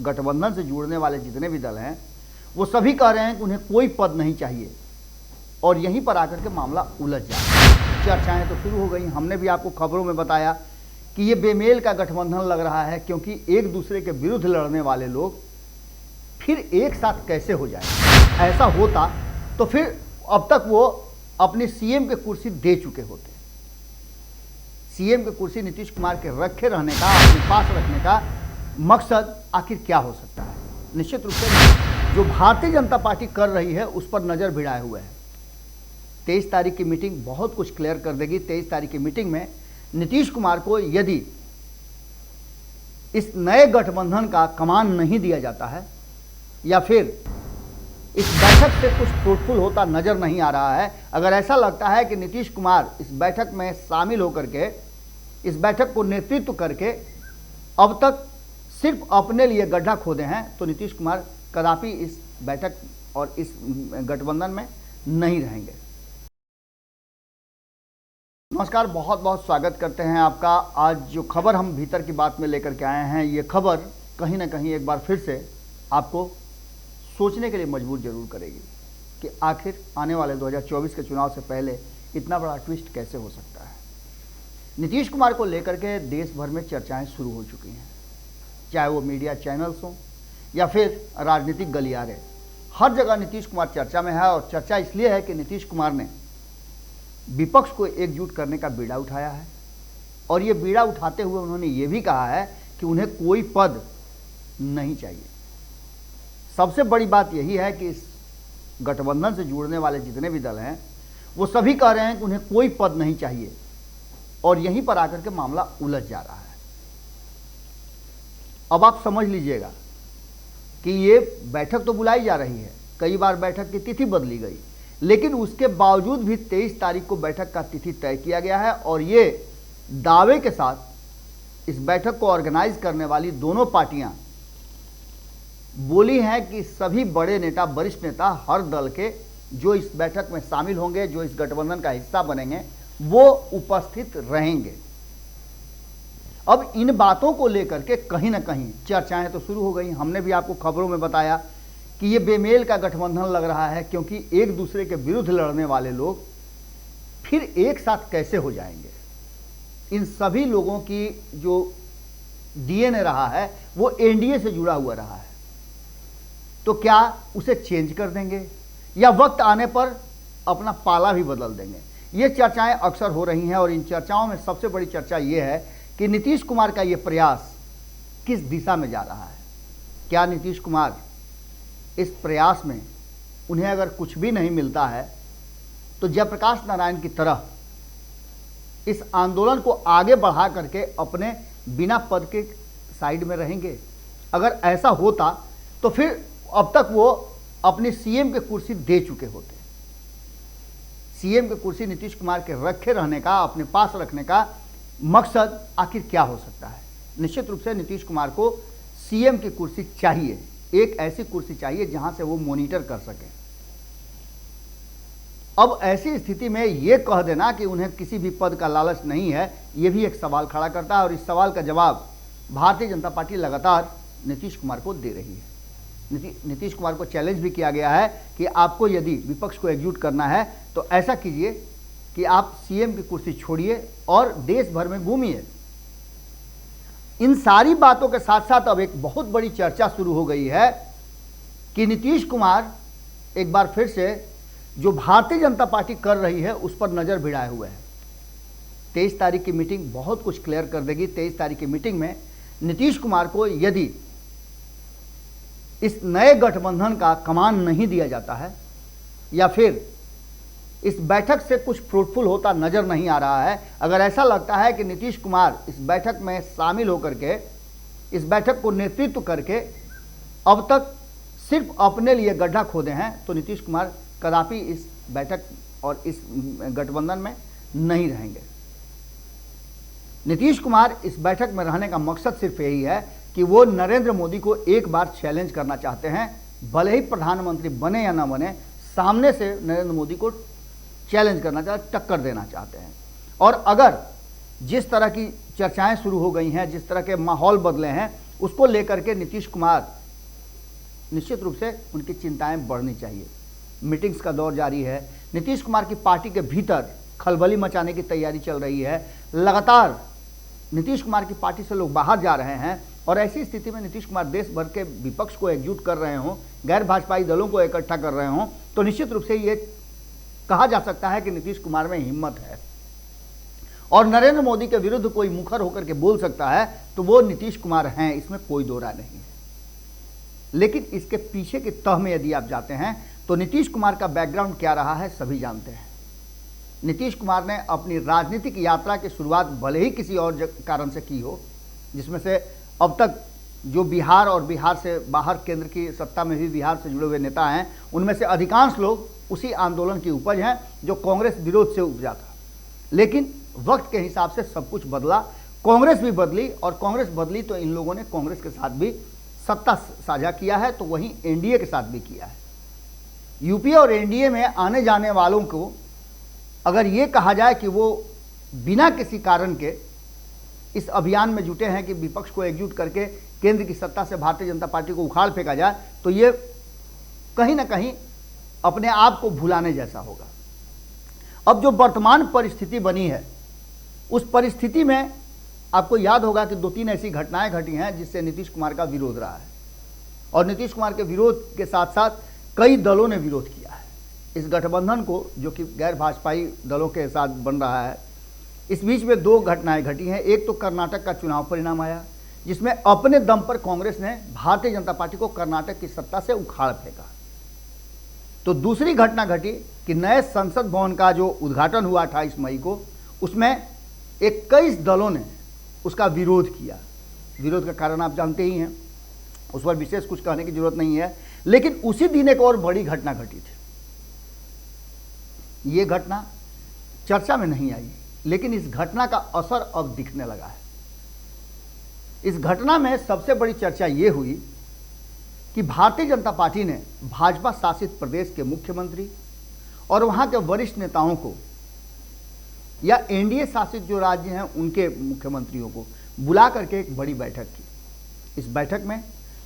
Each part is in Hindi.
गठबंधन से जुड़ने वाले जितने भी दल हैं वो सभी कह रहे हैं कि उन्हें कोई पद नहीं चाहिए और यहीं पर आकर के मामला उलझ जाए। चर्चाएं तो शुरू हो गई। हमने भी आपको खबरों में बताया कि ये बेमेल का गठबंधन लग रहा है, क्योंकि एक दूसरे के विरुद्ध लड़ने वाले लोग फिर एक साथ कैसे हो जाए। ऐसा होता तो फिर अब तक वो अपनी सीएम के कुर्सी दे चुके होते। सीएम की कुर्सी नीतीश कुमार के रखे रहने का, अपने पास रखने का मकसद आखिर क्या हो सकता है। निश्चित रूप से जो भारतीय जनता पार्टी कर रही है उस पर नजर भिड़ाए हुए है। 23 तारीख की मीटिंग बहुत कुछ क्लियर कर देगी। 23 तारीख की मीटिंग में नीतीश कुमार को यदि इस नए गठबंधन का कमान नहीं दिया जाता है या फिर इस बैठक से कुछ फ्रूटफुल होता नजर नहीं आ रहा है, अगर ऐसा लगता है कि नीतीश कुमार इस बैठक में शामिल होकर के इस बैठक को नेतृत्व करके अब तक सिर्फ अपने लिए गड्ढा खोदे हैं, तो नीतीश कुमार कदापि इस बैठक और इस गठबंधन में नहीं रहेंगे। नमस्कार, बहुत बहुत स्वागत करते हैं आपका। आज जो खबर हम भीतर की बात में लेकर के आए हैं, ये खबर कहीं ना कहीं एक बार फिर से आपको सोचने के लिए मजबूर जरूर करेगी कि आखिर आने वाले 2024 के चुनाव से पहले इतना बड़ा ट्विस्ट कैसे हो सकता है। नीतीश कुमार को लेकर के देश भर में चर्चाएं शुरू हो चुकी हैं, चाहे वो मीडिया चैनल्स हों या फिर राजनीतिक गलियारे। हर जगह नीतीश कुमार चर्चा में है और चर्चा इसलिए है कि नीतीश कुमार ने विपक्ष को एकजुट करने का बीड़ा उठाया है और ये बीड़ा उठाते हुए उन्होंने ये भी कहा है कि उन्हें कोई पद नहीं चाहिए। सबसे बड़ी बात यही है कि इस गठबंधन से जुड़ने वाले जितने भी दल हैं वो सभी कह रहे हैं कि उन्हें कोई पद नहीं चाहिए और यहीं पर आकर के मामला उलझ जा रहा है। अब आप समझ लीजिएगा कि ये बैठक तो बुलाई जा रही है, कई बार बैठक की तिथि बदली गई, लेकिन उसके बावजूद भी 23 तारीख को बैठक का तिथि तय किया गया है और ये दावे के साथ इस बैठक को ऑर्गेनाइज करने वाली दोनों पार्टियां बोली हैं कि सभी बड़े नेता, वरिष्ठ नेता हर दल के जो इस बैठक में शामिल होंगे, जो इस गठबंधन का हिस्सा बनेंगे, वो उपस्थित रहेंगे। अब इन बातों को लेकर के कहीं ना कहीं चर्चाएं तो शुरू हो गई। हमने भी आपको खबरों में बताया कि ये बेमेल का गठबंधन लग रहा है, क्योंकि एक दूसरे के विरुद्ध लड़ने वाले लोग फिर एक साथ कैसे हो जाएंगे। इन सभी लोगों की जो डीएनए रहा है वो एनडीए से जुड़ा हुआ रहा है, तो क्या उसे चेंज कर देंगे या वक्त आने पर अपना पाला भी बदल देंगे। ये चर्चाएं अक्सर हो रही हैं और इन चर्चाओं में सबसे बड़ी चर्चा ये है कि नीतीश कुमार का ये प्रयास किस दिशा में जा रहा है। क्या नीतीश कुमार इस प्रयास में उन्हें अगर कुछ भी नहीं मिलता है तो जयप्रकाश नारायण की तरह इस आंदोलन को आगे बढ़ा करके अपने बिना पद के साइड में रहेंगे। अगर ऐसा होता तो फिर अब तक वो अपनी सीएम के कुर्सी दे चुके होते। सीएम की कुर्सी नीतीश कुमार के रखे रहने का, अपने पास रखने का मकसद आखिर क्या हो सकता है। निश्चित रूप से नीतीश कुमार को सीएम की कुर्सी चाहिए, एक ऐसी कुर्सी चाहिए जहां से वो मॉनिटर कर सके। अब ऐसी स्थिति में ये कह देना कि उन्हें किसी भी पद का लालच नहीं है, ये भी एक सवाल खड़ा करता है और इस सवाल का जवाब भारतीय जनता पार्टी लगातार नीतीश कुमार को दे रही है। नीतीश कुमार को चैलेंज भी किया गया है कि आपको यदि विपक्ष को एकजुट करना है तो ऐसा कीजिए कि आप सीएम की कुर्सी छोड़िए और देश भर में घूमिए। इन सारी बातों के साथ साथ अब एक बहुत बड़ी चर्चा शुरू हो गई है कि नीतीश कुमार एक बार फिर से जो भारतीय जनता पार्टी कर रही है उस पर नजर भिड़ाए हुए हैं। 23 तारीख की मीटिंग बहुत कुछ क्लियर कर देगी। 23 तारीख की मीटिंग में नीतीश कुमार को यदि इस नए गठबंधन का कमान नहीं दिया जाता है या फिर इस बैठक से कुछ फ्रूटफुल होता नजर नहीं आ रहा है, अगर ऐसा लगता है कि नीतीश कुमार इस बैठक में शामिल होकर के इस बैठक को नेतृत्व करके अब तक सिर्फ अपने लिए गड्ढा खोदे हैं, तो नीतीश कुमार कदापि इस बैठक और इस गठबंधन में नहीं रहेंगे। नीतीश कुमार इस बैठक में रहने का मकसद सिर्फ यही है कि वो नरेंद्र मोदी को एक बार चैलेंज करना चाहते हैं, भले ही प्रधानमंत्री बने या ना बने, सामने से नरेंद्र मोदी को चैलेंज करना चाहते, टक्कर देना चाहते हैं। और अगर जिस तरह की चर्चाएं शुरू हो गई हैं, जिस तरह के माहौल बदले हैं, उसको लेकर के नीतीश कुमार निश्चित रूप से उनकी चिंताएं बढ़नी चाहिए। मीटिंग्स का दौर जारी है, नीतीश कुमार की पार्टी के भीतर खलबली मचाने की तैयारी चल रही है, लगातार नीतीश कुमार की पार्टी से लोग बाहर जा रहे हैं और ऐसी स्थिति में नीतीश कुमार देश भर के विपक्ष को एकजुट कर रहे हों, गैर भाजपाई दलों को इकट्ठा कर रहे हों, तो निश्चित रूप से ये कहा जा सकता है कि नीतीश कुमार में हिम्मत है और नरेंद्र मोदी के विरुद्ध कोई मुखर होकर के बोल सकता है तो वो नीतीश कुमार हैं, इसमें कोई दो राय नहीं है। लेकिन इसके पीछे की तह में यदि आप जाते हैं तो नीतीश कुमार का बैकग्राउंड क्या रहा है सभी जानते हैं। नीतीश कुमार ने अपनी राजनीतिक यात्रा की शुरुआत भले ही किसी और कारण से की हो, जिसमें से अब तक जो बिहार और बिहार से बाहर केंद्र की सत्ता में भी बिहार से जुड़े हुए नेता हैं, उनमें से अधिकांश लोग उसी आंदोलन की उपज हैं जो कांग्रेस विरोध से उपजा था। लेकिन वक्त के हिसाब से सब कुछ बदला, कांग्रेस भी बदली और कांग्रेस बदली तो इन लोगों ने कांग्रेस के साथ भी सत्ता साझा किया है, तो वहीं एनडीए के साथ भी किया है। यूपीए और एनडीए में आने जाने वालों को अगर ये कहा जाए कि वो बिना किसी कारण के इस अभियान में जुटे हैं कि विपक्ष को एकजुट करके केंद्र की सत्ता से भारतीय जनता पार्टी को उखाड़ फेंका जाए, तो ये कहीं ना कहीं अपने आप को भुलाने जैसा होगा। अब जो वर्तमान परिस्थिति बनी है, उस परिस्थिति में आपको याद होगा कि 2-3 ऐसी घटनाएं घटी हैं जिससे नीतीश कुमार का विरोध रहा है और नीतीश कुमार के विरोध के साथ साथ कई दलों ने विरोध किया है इस गठबंधन को, जो कि गैर भाजपाई दलों के साथ बन रहा है। इस बीच में 2 घटनाएं घटी हैं। एक तो कर्नाटक का चुनाव परिणाम आया, जिसमें अपने दम पर कांग्रेस ने भारतीय जनता पार्टी को कर्नाटक की सत्ता से उखाड़ फेंका। तो दूसरी घटना घटी कि नए संसद भवन का जो उद्घाटन हुआ 28 मई को, उसमें 21 दलों ने उसका विरोध किया। विरोध का कारण आप जानते ही हैं, उस पर विशेष कुछ कहने की जरूरत नहीं है। लेकिन उसी दिन एक और बड़ी घटना घटी थी। ये घटना चर्चा में नहीं आई, लेकिन इस घटना का असर अब दिखने लगा है। इस घटना में सबसे बड़ी चर्चा ये हुई कि भारतीय जनता पार्टी ने भाजपा शासित प्रदेश के मुख्यमंत्री और वहां के वरिष्ठ नेताओं को या एनडीए शासित जो राज्य हैं उनके मुख्यमंत्रियों को बुला करके एक बड़ी बैठक की। इस बैठक में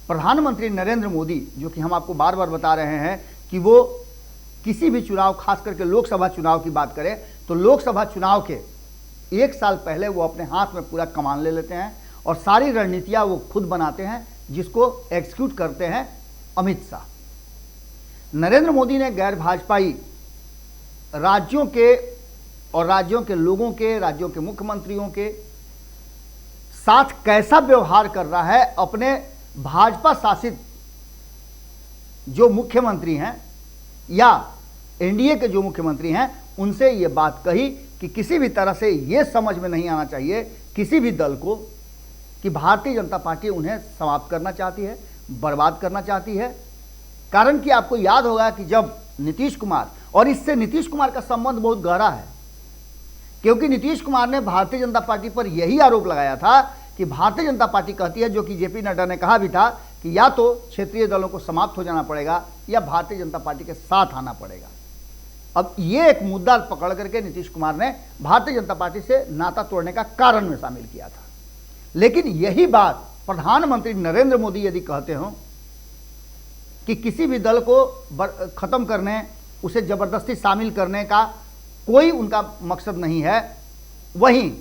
प्रधानमंत्री नरेंद्र मोदी, जो कि हम आपको बार बार बता रहे हैं कि वो किसी भी चुनाव, खास करके लोकसभा चुनाव की बात करें तो लोकसभा चुनाव के 1 साल पहले वो अपने हाथ में पूरा कमान ले लेते हैं और सारी रणनीतियां वो खुद बनाते हैं, जिसको एग्जीक्यूट करते हैं अमित शाह। नरेंद्र मोदी ने गैर भाजपाई राज्यों के और राज्यों के लोगों के, राज्यों के मुख्यमंत्रियों के साथ कैसा व्यवहार कर रहा है, अपने भाजपा शासित जो मुख्यमंत्री हैं या एनडीए के जो मुख्यमंत्री हैं, उनसे ये बात कही कि किसी भी तरह से ये समझ में नहीं आना चाहिए किसी भी दल को कि भारतीय जनता पार्टी उन्हें समाप्त करना चाहती है, बर्बाद करना चाहती है। कारण कि आपको याद होगा कि जब नीतीश कुमार, और इससे नीतीश कुमार का संबंध बहुत गहरा है, क्योंकि नीतीश कुमार ने भारतीय जनता पार्टी पर यही आरोप लगाया था कि भारतीय जनता पार्टी कहती है, जो कि जेपी नड्डा ने कहा भी था, कि या तो क्षेत्रीय दलों को समाप्त हो जाना पड़ेगा या भारतीय जनता पार्टी के साथ आना पड़ेगा। अब ये एक मुद्दा पकड़ करके नीतीश कुमार ने भारतीय जनता पार्टी से नाता तोड़ने का कारण में शामिल किया था। लेकिन यही बात प्रधानमंत्री नरेंद्र मोदी यदि कहते हो कि किसी भी दल को खत्म करने, उसे जबरदस्ती शामिल करने का कोई उनका मकसद नहीं है, वहीं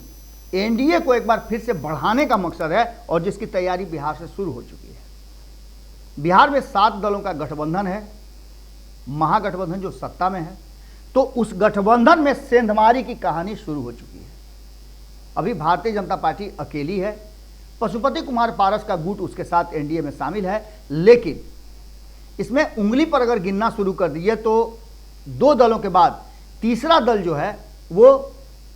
एनडीए को एक बार फिर से बढ़ाने का मकसद है और जिसकी तैयारी बिहार से शुरू हो चुकी है। बिहार में 7 दलों का गठबंधन है, महागठबंधन जो सत्ता में है, तो उस गठबंधन में सेंधमारी की कहानी शुरू हो चुकी है। अभी भारतीय जनता पार्टी अकेली है, पशुपति कुमार पारस का गुट उसके साथ एनडीए में शामिल है, लेकिन इसमें उंगली पर अगर गिनना शुरू कर दिए तो 2 दलों के बाद तीसरा दल जो है वो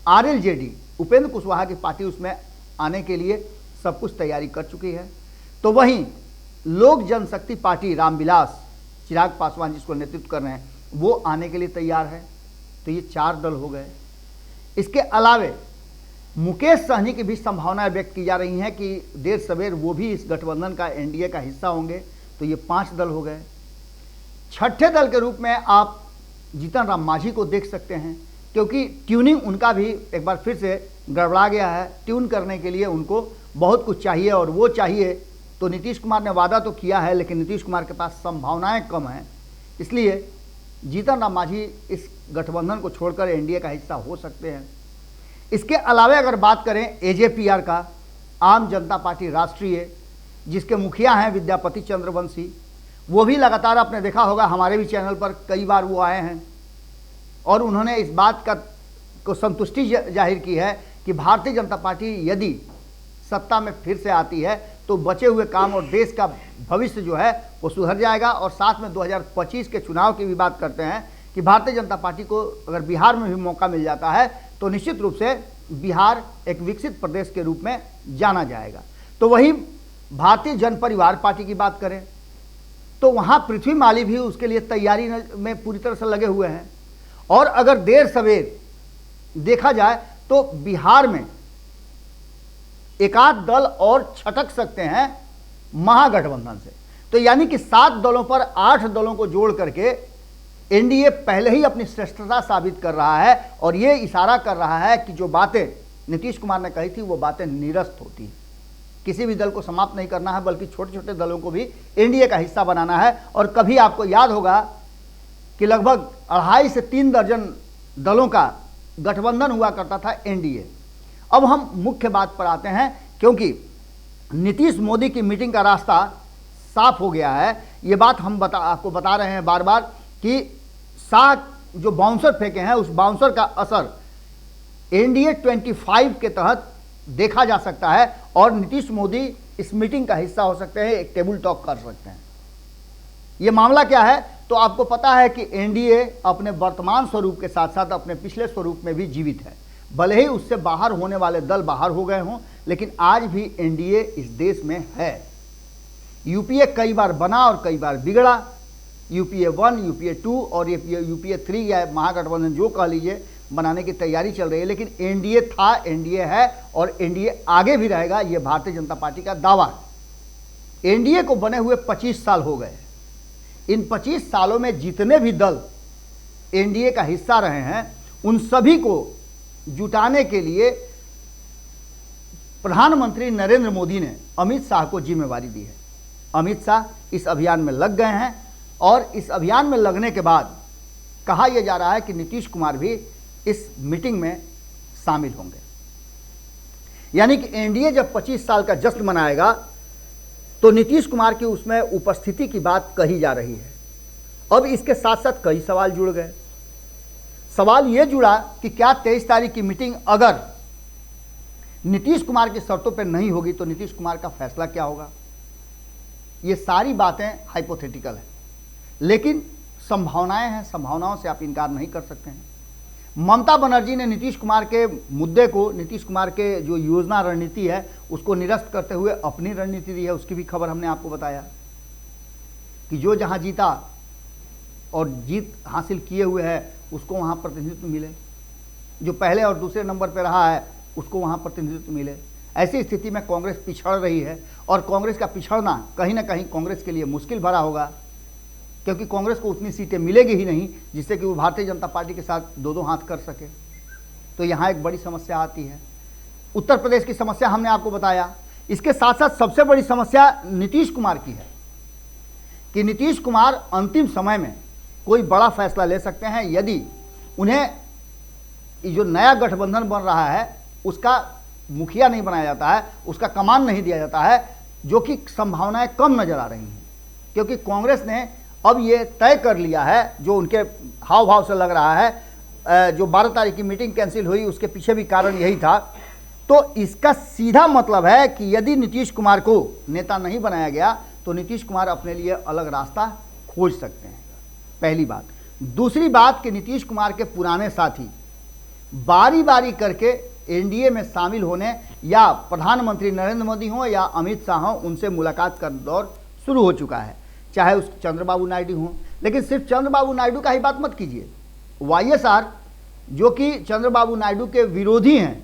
आरएलजेडी, उपेंद्र कुशवाहा की पार्टी, उसमें आने के लिए सब कुछ तैयारी कर चुकी है। तो वहीं लोक जनशक्ति पार्टी रामविलास चिराग पासवान जिसको नेतृत्व कर रहे हैं, वो आने के लिए तैयार है। तो ये 4 दल हो गए। इसके अलावे मुकेश सहनी की भी संभावनाएं व्यक्त की जा रही हैं कि देर सवेर वो भी इस गठबंधन का, एनडीए का हिस्सा होंगे। तो ये 5 दल हो गए। छठे दल के रूप में आप जीतन राम मांझी को देख सकते हैं, क्योंकि ट्यूनिंग उनका भी एक बार फिर से गड़बड़ा गया है। ट्यून करने के लिए उनको बहुत कुछ चाहिए और वो चाहिए तो नीतीश कुमार ने वादा तो किया है, लेकिन नीतीश कुमार के पास संभावनाएं कम हैं। इसलिए जीतन राम मांझी इस गठबंधन को छोड़कर एनडीए का हिस्सा हो सकते हैं। इसके अलावा अगर बात करें एजेपीआर का, आम जनता पार्टी राष्ट्रीय, जिसके मुखिया हैं विद्यापति चंद्रवंशी, वो भी लगातार आपने देखा होगा हमारे भी चैनल पर कई बार वो आए हैं और उन्होंने इस बात को संतुष्टि जाहिर की है कि भारतीय जनता पार्टी यदि सत्ता में फिर से आती है तो बचे हुए काम और देश का भविष्य जो है वो सुधर जाएगा। और साथ में 2025 के चुनाव की भी बात करते हैं कि भारतीय जनता पार्टी को अगर बिहार में भी मौका मिल जाता है तो निश्चित रूप से बिहार एक विकसित प्रदेश के रूप में जाना जाएगा। तो वही भारतीय जन परिवार पार्टी की बात करें तो वहाँ पृथ्वी माली भी उसके लिए तैयारी में पूरी तरह से लगे हुए हैं। और अगर देर सवेर देखा जाए तो बिहार में एकाध दल और छटक सकते हैं महागठबंधन से। तो यानी कि 7 दलों पर 8 दलों को जोड़ करके एनडीए पहले ही अपनी श्रेष्ठता साबित कर रहा है और ये इशारा कर रहा है कि जो बातें नीतीश कुमार ने कही थी वो बातें निरस्त होती हैं। किसी भी दल को समाप्त नहीं करना है बल्कि छोटे छोटे दलों को भी एनडीए का हिस्सा बनाना है। और कभी आपको याद होगा कि लगभग 2.5 से 3 दर्जन दलों का गठबंधन हुआ करता था एनडीए। अब हम मुख्य बात पर आते हैं, क्योंकि नीतीश मोदी की मीटिंग का रास्ता साफ हो गया है। ये बात हम आपको बता रहे हैं बार बार कि शाह जो बाउंसर फेंके हैं उस बाउंसर का असर एनडीए 25 के तहत देखा जा सकता है और नीतीश मोदी इस मीटिंग का हिस्सा हो सकते हैं, एक टेबल टॉक कर सकते हैं। ये मामला क्या है तो आपको पता है कि एनडीए अपने वर्तमान स्वरूप के साथ साथ अपने पिछले स्वरूप में भी जीवित है। भले ही उससे बाहर होने वाले दल बाहर हो गए हों, लेकिन आज भी एनडीए इस देश में है। यूपीए कई बार बना और कई बार बिगड़ा, यूपीए 1, यूपीए 2 और यूपीए 3 या महागठबंधन जो कह लीजिए बनाने की तैयारी चल रही है। लेकिन एनडीए था, एनडीए है और एनडीए आगे भी रहेगा, ये भारतीय जनता पार्टी का दावा है। एनडीए को बने हुए 25 साल हो गए। इन 25 सालों में जितने भी दल एनडीए का हिस्सा रहे हैं उन सभी को जुटाने के लिए प्रधानमंत्री नरेंद्र मोदी ने अमित शाह को जिम्मेवारी दी है। अमित शाह इस अभियान में लग गए हैं और इस अभियान में लगने के बाद कहा यह जा रहा है कि नीतीश कुमार भी इस मीटिंग में शामिल होंगे। यानी कि एनडीए जब 25 साल का जश्न मनाएगा तो नीतीश कुमार की उसमें उपस्थिति की बात कही जा रही है। अब इसके साथ साथ कई सवाल जुड़ गए। सवाल यह जुड़ा कि क्या 23 तारीख की मीटिंग अगर नीतीश कुमार की शर्तों पर नहीं होगी तो नीतीश कुमार का फैसला क्या होगा। ये सारी बातें हाइपोथेटिकल है, लेकिन संभावनाएं हैं, संभावनाओं से आप इनकार नहीं कर सकते हैं। ममता बनर्जी ने नीतीश कुमार के मुद्दे को, नीतीश कुमार के जो योजना रणनीति है उसको निरस्त करते हुए अपनी रणनीति दी है। उसकी भी खबर हमने आपको बताया कि जो जहां जीता और जीत हासिल किए हुए है उसको वहां प्रतिनिधित्व मिले, जो पहले और दूसरे नंबर पर रहा है उसको वहां प्रतिनिधित्व मिले। ऐसी स्थिति में कांग्रेस पिछड़ रही है और कांग्रेस का पिछड़ना कहीं ना कहीं कांग्रेस के लिए मुश्किल भरा होगा, क्योंकि कांग्रेस को उतनी सीटें मिलेगी ही नहीं जिससे कि वो भारतीय जनता पार्टी के साथ दो हाथ कर सके। तो यहाँ एक बड़ी समस्या आती है। उत्तर प्रदेश की समस्या हमने आपको बताया। इसके साथ साथ सबसे बड़ी समस्या नीतीश कुमार की है कि नीतीश कुमार अंतिम समय में कोई बड़ा फैसला ले सकते हैं यदि उन्हें जो नया गठबंधन बन रहा है उसका मुखिया नहीं बनाया जाता है, उसका कमान नहीं दिया जाता है, जो कि संभावनाएं कम नजर आ रही हैं। क्योंकि कांग्रेस ने अब ये तय कर लिया है, जो उनके हाव भाव से लग रहा है, जो 12 तारीख की मीटिंग कैंसिल हुई उसके पीछे भी कारण यही था। तो इसका सीधा मतलब है कि यदि नीतीश कुमार को नेता नहीं बनाया गया तो नीतीश कुमार अपने लिए अलग रास्ता खोज सकते हैं, पहली बात। दूसरी बात कि नीतीश कुमार के पुराने साथी बारी बारी करके एनडीए में शामिल होने, या प्रधानमंत्री नरेंद्र मोदी हों या अमित शाह हों, उनसे मुलाकात का दौर शुरू हो चुका है, चाहे उस चंद्रबाबू नायडू हों। लेकिन सिर्फ चंद्रबाबू नायडू का ही बात मत कीजिए। वाईएसआर जो कि चंद्रबाबू नायडू के विरोधी हैं,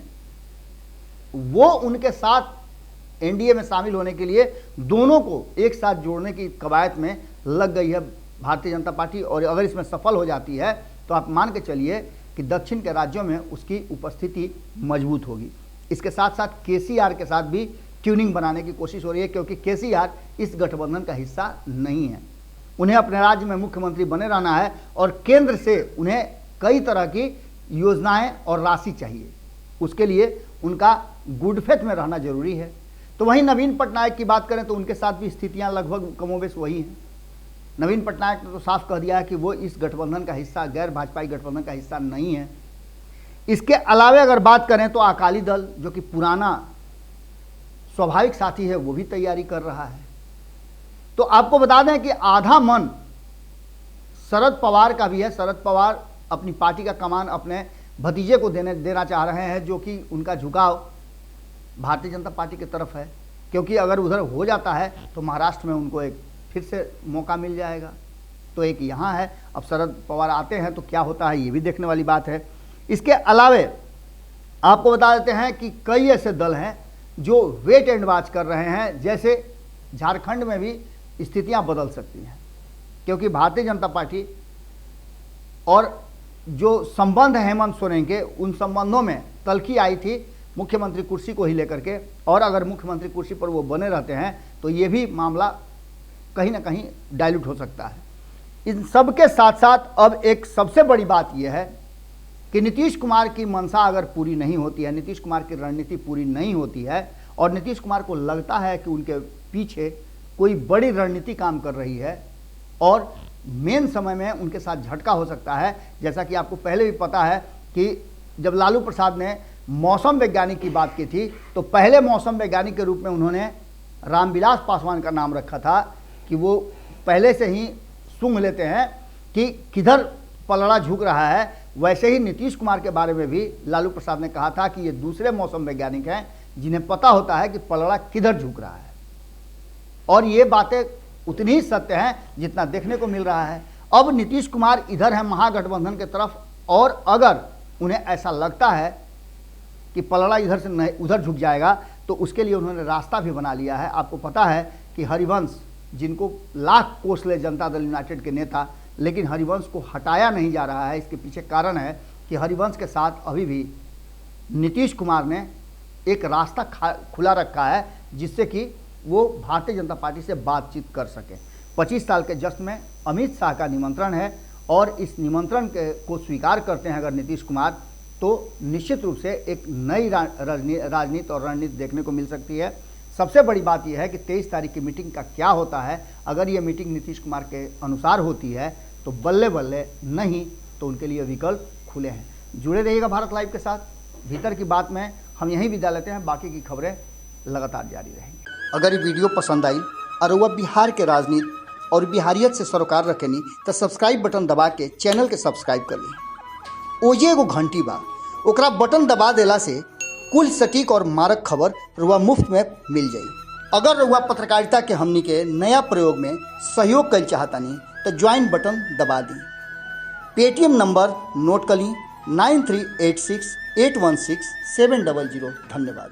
वो उनके साथ एनडीए में शामिल होने के लिए दोनों को एक साथ जोड़ने की कवायद में लग गई है भारतीय जनता पार्टी। और अगर इसमें सफल हो जाती है तो आप मान के चलिए कि दक्षिण के राज्यों में उसकी उपस्थिति मजबूत होगी। इसके साथ साथ केसीआर के साथ भी ट्यूनिंग बनाने की कोशिश हो रही है, क्योंकि केसीआर इस गठबंधन का हिस्सा नहीं है। उन्हें अपने राज्य में मुख्यमंत्री बने रहना है और केंद्र से उन्हें कई तरह की योजनाएं और राशि चाहिए। उसके लिए उनका गुड फेथ में रहना जरूरी है। तो वहीं नवीन पटनायक की बात करें तो उनके साथ भी स्थितियां लगभग कमोबेश वही हैं। नवीन पटनायक ने तो साफ कह दिया है कि वो इस गठबंधन का हिस्सा, गैर भाजपाई गठबंधन का हिस्सा नहीं है। इसके अलावा अगर बात करें तो अकाली दल, जो कि पुराना स्वाभाविक साथी है, वो भी तैयारी कर रहा है। तो आपको बता दें कि आधा मन शरद पवार का भी है। शरद पवार अपनी पार्टी का कमान अपने भतीजे को देना चाह रहे हैं, जो कि उनका झुकाव भारतीय जनता पार्टी की तरफ है, क्योंकि अगर उधर हो जाता है तो महाराष्ट्र में उनको एक फिर से मौका मिल जाएगा। तो एक यहाँ है, अब शरद पवार आते हैं तो क्या होता है ये भी देखने वाली बात है। इसके अलावे आपको बता देते हैं कि कई ऐसे दल हैं जो वेट एंड वॉच कर रहे हैं, जैसे झारखंड में भी स्थितियां बदल सकती हैं, क्योंकि भारतीय जनता पार्टी और जो संबंध है हेमंत सोरेन के, उन संबंधों में तल्खी आई थी मुख्यमंत्री कुर्सी को ही लेकर के, और अगर मुख्यमंत्री कुर्सी पर वो बने रहते हैं तो ये भी मामला कहीं ना कहीं डाइल्यूट हो सकता है। इन सब के साथ साथ अब एक सबसे बड़ी बात यह है कि नीतीश कुमार की मंशा अगर पूरी नहीं होती है, नीतीश कुमार की रणनीति पूरी नहीं होती है, और नीतीश कुमार को लगता है कि उनके पीछे कोई बड़ी रणनीति काम कर रही है और मेन समय में उनके साथ झटका हो सकता है। जैसा कि आपको पहले भी पता है कि जब लालू प्रसाद ने मौसम वैज्ञानिक की बात की थी तो पहले मौसम वैज्ञानिक के रूप में उन्होंने रामविलास पासवान का नाम रखा था कि वो पहले से ही सूंघ लेते हैं कि किधर पलड़ा झुक रहा है। वैसे ही नीतीश कुमार के बारे में भी लालू प्रसाद ने कहा था कि ये दूसरे मौसम वैज्ञानिक हैं जिन्हें पता होता है कि पलड़ा किधर झुक रहा है, और ये बातें उतनी ही सत्य हैं जितना देखने को मिल रहा है। अब नीतीश कुमार इधर है महागठबंधन के तरफ, और अगर उन्हें ऐसा लगता है कि पलड़ा इधर से उधर झुक जाएगा तो उसके लिए उन्होंने रास्ता भी बना लिया है। आपको पता है कि हरिवंश, जिनको लाख कोस ले जनता दल यूनाइटेड के नेता, लेकिन हरिवंश को हटाया नहीं जा रहा है। इसके पीछे कारण है कि हरिवंश के साथ अभी भी नीतीश कुमार ने एक रास्ता खुला रखा है, जिससे कि वो भारतीय जनता पार्टी से बातचीत कर सके। 25 साल के जश्न में अमित शाह का निमंत्रण है, और इस निमंत्रण को स्वीकार करते हैं अगर नीतीश कुमार, तो निश्चित रूप से एक नई राजनीति और रणनीति देखने को मिल सकती है। सबसे बड़ी बात यह है कि 23 तारीख की मीटिंग का क्या होता है। अगर ये मीटिंग नीतीश कुमार के अनुसार होती है तो बल्ले बल्ले, नहीं तो उनके लिए विकल्प खुले हैं। जुड़े रहिएगा भारत लाइव के साथ। भीतर की बात में हम यहीं विदा लेते हैं, बाकी की खबरें लगातार जारी रहेंगी। अगर ये वीडियो पसंद आई और वह बिहार के राजनीति और बिहारियत से सरोकार रखेनी तो सब्सक्राइब बटन दबा के चैनल के सब्सक्राइब कर ली। ओजे एगो घंटी बा, ओकरा बटन दबा देला से कुल सटीक और मारक खबर रुआ मुफ्त में मिल जाई। अगर रुआ पत्रकारिता के हमनी के नया प्रयोग में सहयोग कर चाहतानी तो ज्वाइन बटन दबा दी। पेटीएम नंबर नोट कर ली 9386816700। धन्यवाद।